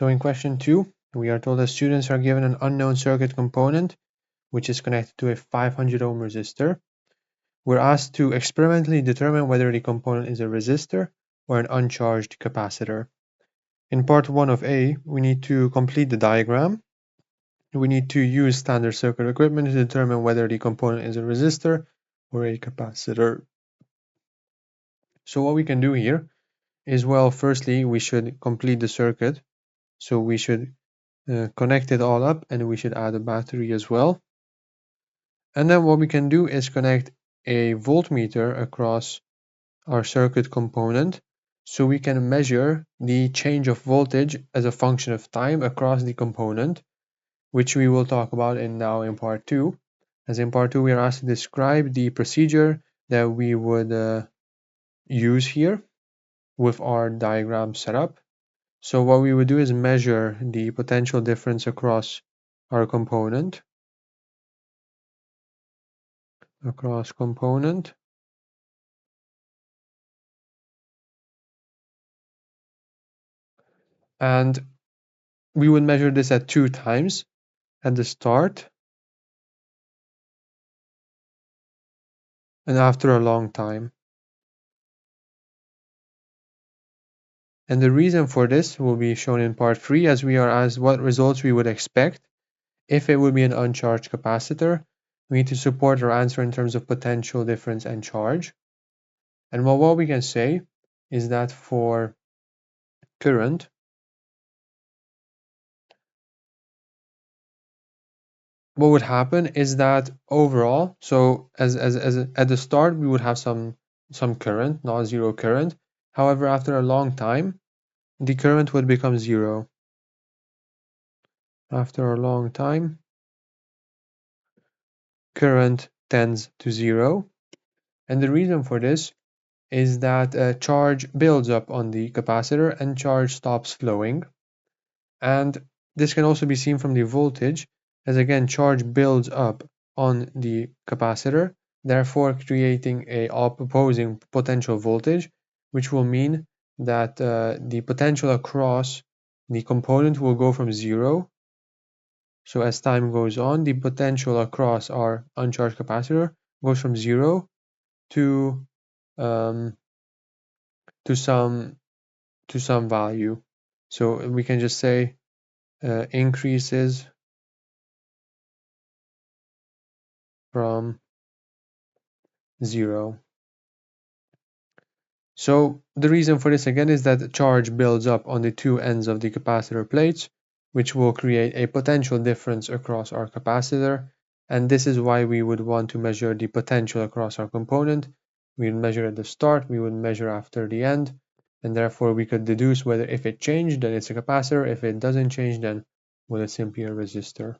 So in question 2, we are told that students are given an unknown circuit component which is connected to a 500 ohm resistor. We're asked to experimentally determine whether the component is a resistor or an uncharged capacitor. In part 1 of A, we need to complete the diagram. We need to use standard circuit equipment to determine whether the component is a resistor or a capacitor. So what we can do here is, well, firstly, we should complete the circuit. So we should connect it all up, and we should add a battery as well. And then what we can do is connect a voltmeter across our circuit component, so we can measure the change of voltage as a function of time across the component, which we will talk about now in part 2. As in part 2, we are asked to describe the procedure that we would use here with our diagram set up. So what we would do is measure the potential difference across our component, and we would measure this at 2 times, at the start and after a long time. And the reason for this will be shown in part 3, as we are asked what results we would expect if it would be an uncharged capacitor. We need to support our answer in terms of potential difference and charge. And well, what we can say is that for current, what would happen is that overall, so as at the start, we would have some current, not zero current. However, after a long time, the current would become zero. After a long time, current tends to zero. And the reason for this is that charge builds up on the capacitor and charge stops flowing. And this can also be seen from the voltage, as again, charge builds up on the capacitor, therefore creating a opposing potential voltage, which will mean that the potential across the component will go from zero. So as time goes on, the potential across our uncharged capacitor goes from zero to some value. So we can just say increases from 0. So the reason for this again is that charge builds up on the two ends of the capacitor plates, which will create a potential difference across our capacitor. And this is why we would want to measure the potential across our component. We would measure at the start, we would measure after the end, and therefore we could deduce whether if it changed, then it's a capacitor. If it doesn't change, then well, it's simply a resistor.